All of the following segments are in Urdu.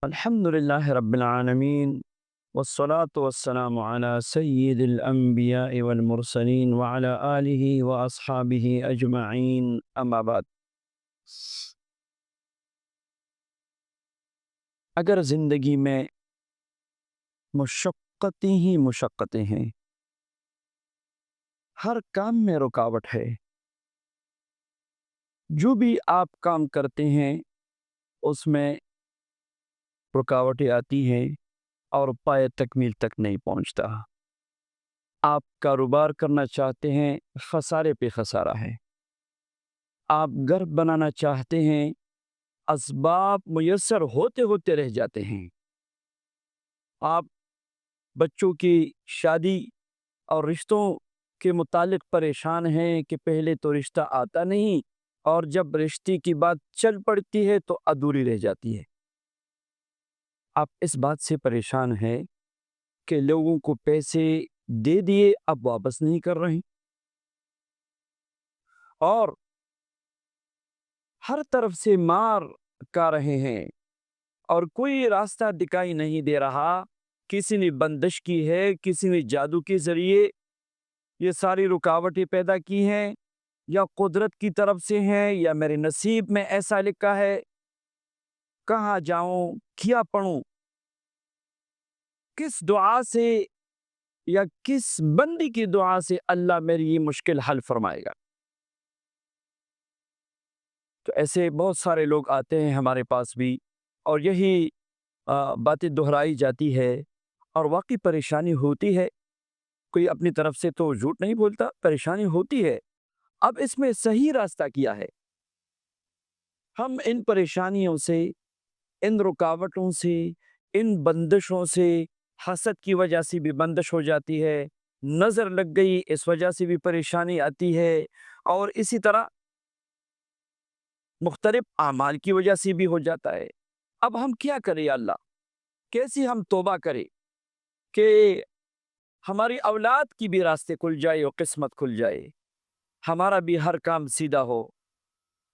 الحمد لله رب العالمين، والصلاة والسلام على سيد الأنبياء والمرسلين وعلى آله وأصحابه أجمعين، أما بعد۔ اگر زندگی میں مشقتیں ہی مشقتیں ہیں، ہر کام میں رکاوٹ ہے، جو بھی آپ کام کرتے ہیں اس میں رکاوٹیں آتی ہیں اور پائے تکمیل تک نہیں پہنچتا۔ آپ کاروبار کرنا چاہتے ہیں، خسارے پہ خسارہ ہے۔ آپ گھر بنانا چاہتے ہیں، اسباب میسر ہوتے ہوتے رہ جاتے ہیں۔ آپ بچوں کی شادی اور رشتوں کے متعلق پریشان ہیں کہ پہلے تو رشتہ آتا نہیں، اور جب رشتے کی بات چل پڑتی ہے تو ادھوری رہ جاتی ہے۔ آپ اس بات سے پریشان ہیں کہ لوگوں کو پیسے دے دیے، اب واپس نہیں کر رہے، اور ہر طرف سے مار کر رہے ہیں اور کوئی راستہ دکھائی نہیں دے رہا۔ کسی نے بندش کی ہے، کسی نے جادو کے ذریعے یہ ساری رکاوٹیں پیدا کی ہیں، یا قدرت کی طرف سے ہیں، یا میرے نصیب میں ایسا لکھا ہے۔ کہاں جاؤں، کیا پڑھوں، کس دعا سے یا کس بندی کی دعا سے اللہ میری یہ مشکل حل فرمائے گا؟ تو ایسے بہت سارے لوگ آتے ہیں ہمارے پاس بھی، اور یہی باتیں دہرائی جاتی ہے، اور واقعی پریشانی ہوتی ہے۔ کوئی اپنی طرف سے تو جھوٹ نہیں بولتا، پریشانی ہوتی ہے۔ اب اس میں صحیح راستہ کیا ہے؟ ہم ان پریشانیوں سے، ان رکاوٹوں سے، ان بندشوں سے، حسد کی وجہ سے بھی بندش ہو جاتی ہے، نظر لگ گئی اس وجہ سے بھی پریشانی آتی ہے، اور اسی طرح مختلف اعمال کی وجہ سے بھی ہو جاتا ہے۔ اب ہم کیا کریں یا اللہ؟ کیسی ہم توبہ کریں کہ ہماری اولاد کی بھی راستے کھل جائے اور قسمت کھل جائے، ہمارا بھی ہر کام سیدھا ہو،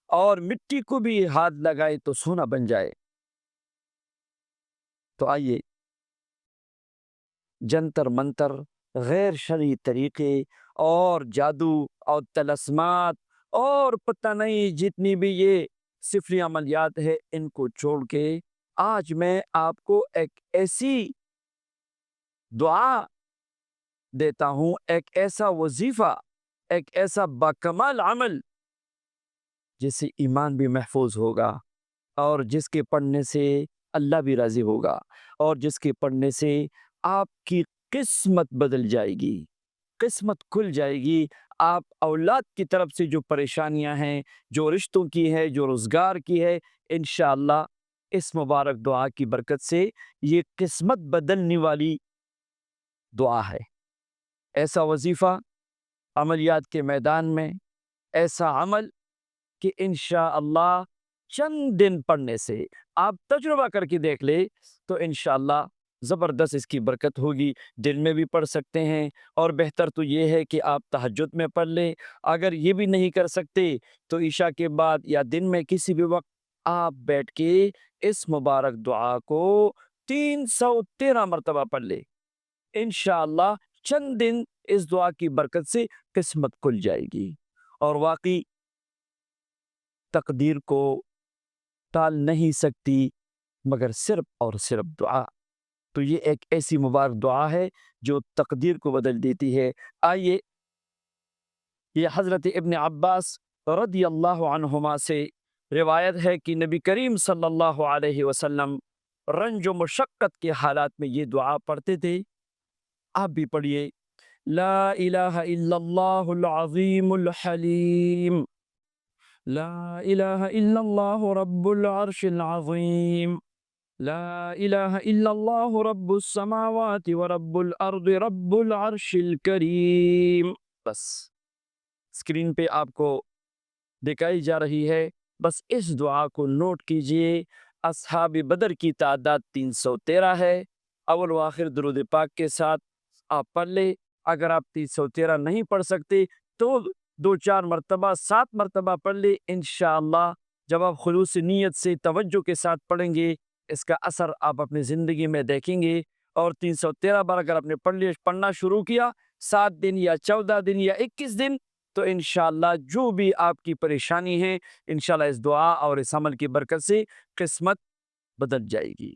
اور مٹی کو بھی ہاتھ لگائے تو سونا بن جائے؟ تو آئیے، جنتر منتر، غیر شرعی طریقے اور جادو اور طلسمات اور پتہ نہیں جتنی بھی یہ صفری عملیات ہے، ان کو چھوڑ کے آج میں آپ کو ایک ایسی دعا دیتا ہوں، ایک ایسا وظیفہ، ایک ایسا باکمال عمل جس سے ایمان بھی محفوظ ہوگا، اور جس کے پڑھنے سے اللہ بھی راضی ہوگا، اور جس کے پڑھنے سے آپ کی قسمت بدل جائے گی، قسمت کھل جائے گی۔ آپ اولاد کی طرف سے جو پریشانیاں ہیں، جو رشتوں کی ہے، جو روزگار کی ہے، انشاءاللہ اس مبارک دعا کی برکت سے یہ قسمت بدلنے والی دعا ہے۔ ایسا وظیفہ عملیات کے میدان میں، ایسا عمل کہ انشاءاللہ چند دن پڑھنے سے، آپ تجربہ کر کے دیکھ لے تو انشاءاللہ زبردست اس کی برکت ہوگی۔ دن میں بھی پڑھ سکتے ہیں، اور بہتر تو یہ ہے کہ آپ تہجد میں پڑھ لیں۔ اگر یہ بھی نہیں کر سکتے تو عشاء کے بعد یا دن میں کسی بھی وقت آپ بیٹھ کے اس مبارک دعا کو 313 مرتبہ پڑھ لیں۔ انشاءاللہ چند دن اس دعا کی برکت سے قسمت کھل جائے گی، اور واقعی تقدیر کو ٹال نہیں سکتی مگر صرف اور صرف دعا۔ تو یہ ایک ایسی مبارک دعا ہے جو تقدیر کو بدل دیتی ہے۔ آئیے، یہ حضرت ابن عباس رضی اللہ عنہما سے روایت ہے کہ نبی کریم صلی اللہ علیہ وسلم رنج و مشقت کے حالات میں یہ دعا پڑھتے تھے۔ آپ بھی پڑھیے، لا الہ الا اللہ العظیم الحلیم، لا الہ الا اللہ رب العرش العظیم، لا الہ الا اللہ رب السماوات ورب الارض رب العرش الکریم۔ بس اسکرین پہ آپ کو دکھائی جا رہی ہے، بس اس دعا کو نوٹ کیجئے۔ اصحاب بدر کی تعداد 313 ہے۔ اول و آخر درود پاک کے ساتھ آپ پڑھ لیں۔ اگر آپ 313 نہیں پڑھ سکتے تو 2-4 مرتبہ، 7 مرتبہ پڑھ لیں۔ انشاءاللہ جب آپ خلوص نیت سے توجہ کے ساتھ پڑھیں گے اس کا اثر آپ اپنی زندگی میں دیکھیں گے۔ اور 313 بار اگر آپ نے پڑھنا شروع کیا، 7 دن یا 14 دن یا 21 دن، تو انشاءاللہ جو بھی آپ کی پریشانی ہے، انشاءاللہ اس دعا اور اس عمل کی برکت سے قسمت بدل جائے گی۔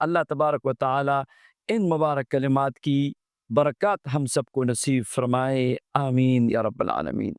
اللہ تبارک و تعالی ان مبارک کلمات کی برکات ہم سب کو نصیب فرمائے، آمین یا رب العالمین۔